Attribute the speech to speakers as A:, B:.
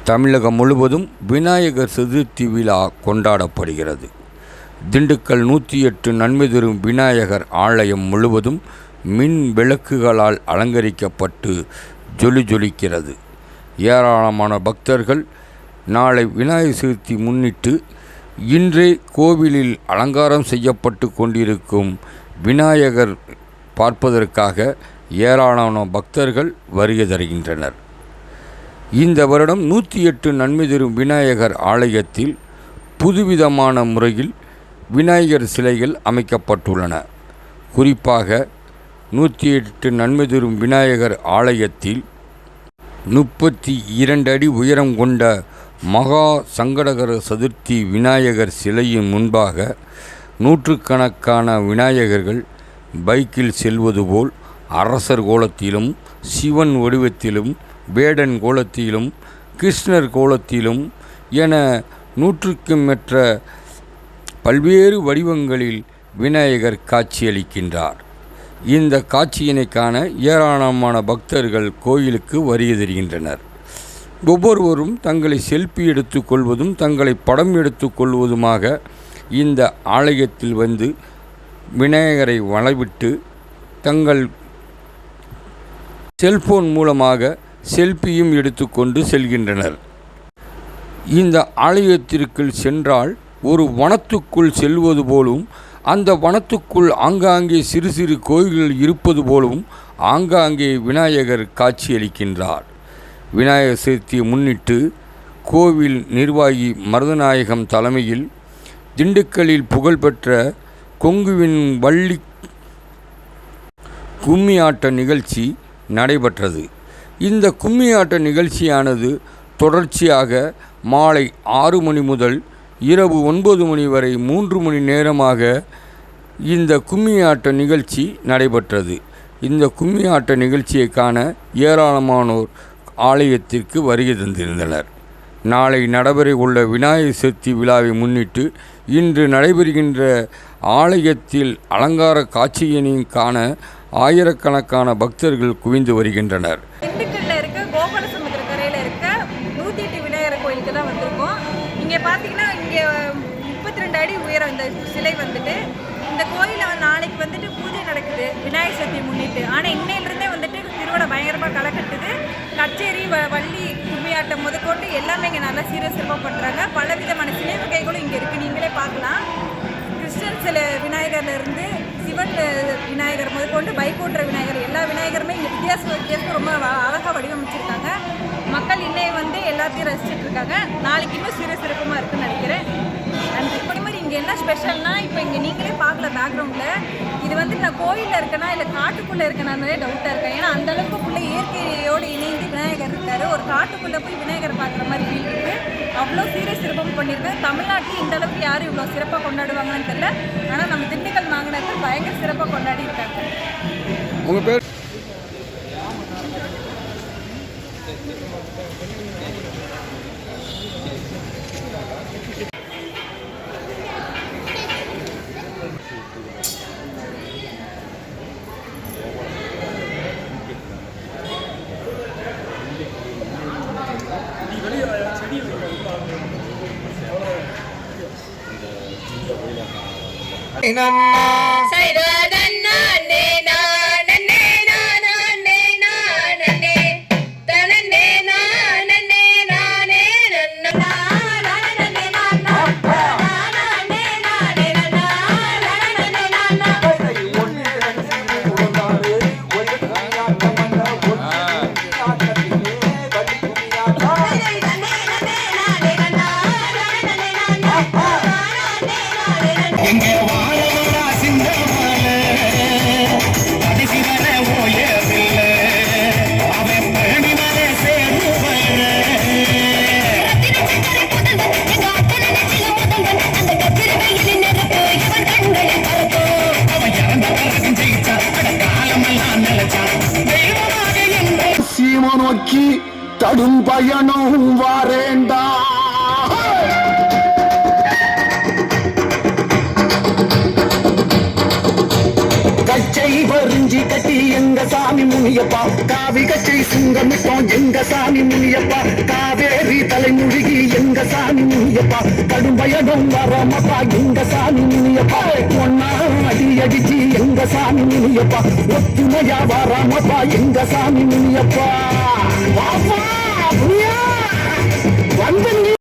A: தமிழகம் முழுவதும் விநாயகர் சதுர்த்தி விழா கொண்டாடப்படுகிறது. திண்டுக்கல் 108 நன்மை தரும் விநாயகர் ஆலயம் முழுவதும் மின் விளக்குகளால் அலங்கரிக்கப்பட்டு ஜொலிக்கிறது. ஏராளமான பக்தர்கள் நாளை விநாயகர் சதுர்த்தி முன்னிட்டு இன்றே கோவிலில் அலங்காரம் செய்யப்பட்டு கொண்டிருக்கும் விநாயகர் பார்ப்பதற்காக ஏராளமான பக்தர்கள் வருகை தருகின்றனர். இந்த வருடம் 108 நன்மை தரும் விநாயகர் ஆலயத்தில் புதுவிதமான முறையில் விநாயகர் சிலைகள் அமைக்கப்பட்டுள்ளன. குறிப்பாக 108 நன்மை தரும் விநாயகர் ஆலயத்தில் 32 அடி உயரம் கொண்ட மகா சங்கடகர சதுர்த்தி விநாயகர் சிலையின் முன்பாக நூற்றுக்கணக்கான விநாயகர்கள் பைக்கில் செல்வது போல் அரசர் கோலத்திலும், சிவன் வடிவத்திலும், வேடன் கோலத்திலும், கிருஷ்ணர் கோலத்திலும் என 100க்கும் மேற்பட்ட பல்வேறு வடிவங்களில் விநாயகர் காட்சியளிக்கின்றார். இந்த காட்சியினை காண ஏராளமான பக்தர்கள் கோயிலுக்கு வருகை தருகின்றனர். ஒவ்வொருவரும் தங்களை செல்ஃபி எடுத்துக்கொள்வதும் தங்களை படம் எடுத்துக்கொள்வதுமாக இந்த ஆலயத்தில் வந்து விநாயகரை வழிபட்டு தங்கள் செல்போன் மூலமாக செல்ஃபியும் எடுத்துக்கொண்டு செல்கின்றனர். இந்த ஆலயத்திற்குள் சென்றால் ஒரு வனத்துக்குள் செல்வது போலும், அந்த வனத்துக்குள் ஆங்காங்கே சிறு சிறு கோயில்கள் இருப்பது போலும் ஆங்காங்கே விநாயகர் காட்சியளிக்கின்றார். விநாயகர் சதுர்த்தியை முன்னிட்டு கோவில் நிர்வாகி மருதநாயகம் தலைமையில் திண்டுக்கல்லில் புகழ்பெற்ற கொங்குவின் வள்ளி கும்மி ஆட்ட நிகழ்ச்சி நடைபெற்றது. இந்த கும்மி ஆட்ட நிகழ்ச்சியானது தொடர்ச்சியாக மாலை 6 மணி முதல் இரவு 9 மணி வரை 3 மணி நேரமாக இந்த கும்மி ஆட்ட நிகழ்ச்சி நடைபெற்றது. இந்த கும்மி ஆட்ட நிகழ்ச்சியை காண ஏராளமானோர் ஆலயத்திற்கு வருகை தந்திருந்தனர். நாளை நடைபெற உள்ள விநாயகர் சதுர்த்தி விழாவை முன்னிட்டு இன்று நடைபெறுகின்ற ஆலயத்தில் அலங்கார காட்சியினை காண ஆயிரக்கணக்கான பக்தர்கள் குவிந்து வருகின்றனர்.
B: திண்டுக்கல்ல இருக்க கோபாலசமுத்திர கரையில் இருக்க 108 விநாயகர் கோயிலுக்கு தான் வந்திருக்கோம். இங்கே பார்த்தீங்கன்னா இங்கே 32 அடி உயரம் இந்த சிலை வந்துட்டு இந்த கோயிலில் நாளைக்கு வந்துட்டு பூஜை நடக்குது விநாயகர் சதுர்த்தியை முன்னிட்டு. ஆனால் இன்னையிலிருந்தே வந்துட்டு திருவிழா பயங்கரமாக களை கட்டுது. கச்சேரி, வள்ளி கும்மியாட்டம் முதற்கொண்டு எல்லாமே இங்கே நல்லா சிறப்பாக பண்ணுறாங்க. பலவிதமான சிலை வகைகளும் இங்கே இருக்குது, நீங்களே பார்க்கலாம். கிருஷ்ணன் சிலை விநாயகர்லேருந்து சிவன் விநாயகர் முதற்கொண்டு பைக் ஓட்டுற விநாயகர் எல்லா விநாயகருமே இங்கே வித்தியாசம் ரொம்ப அழகாக வடிவமைச்சிருக்காங்க. மக்கள் இன்னைய வந்து எல்லாத்தையும் ரசிச்சுட்டு இருக்காங்க. நாளைக்கு இன்னும் சிறப்பாக இருக்குன்னு நினைக்கிறேன். நன்றி. அதே மாதிரி இங்கே என்ன ஸ்பெஷல்னா, இப்போ இங்கே நீங்களே பார்க்கல பேக்ரவுண்டில், இது வந்து நான் கோயிலில் இருக்கேனா இல்லை காட்டுக்குள்ளே இருக்கேனானே டவுட்டாக இருக்கேன். ஏன்னா அந்தளவுக்குள்ளே இயற்கையோடு இணைந்து விநாயகர் இருக்கார். ஒரு காட்டுக்குள்ளே போய் விநாயகர் பார்க்குற மாதிரி ஃபீல் இருக்குது. அவ்வளோ சிறப்பாக பண்ணியிருக்கேன். தமிழ்நாட்டில் இந்த அளவுக்கு யாரும் இவ்வளோ சிறப்பாக கொண்டாடுவாங்கன்னு தெரியல. ஆனால் நம்ம திண்டுக்கல் மாநகரத்தில் பயங்கர சிறப்பாக கொண்டாடி இருக்காங்க.
A: உங்கள் பேர்?
C: எங்கே வாழ சிந்தமால ரிஞ்சி கட்டி எங்க சாமி முனியப்பா காவி கச்சை சுங்கமிட்டோம் எங்க சாமி முனியப்பா காவேரி தலைமுழுகி எங்க சாமி முனியப்பா கடும் பயணம் வராமப்பா எங்க சாமி முனியப்பா ஒன்னா அடி அடிச்சு எங்க சாமி முனியப்பா ஒத்துமையா வராமப்பா எங்க சாமி முனியப்பா வந்து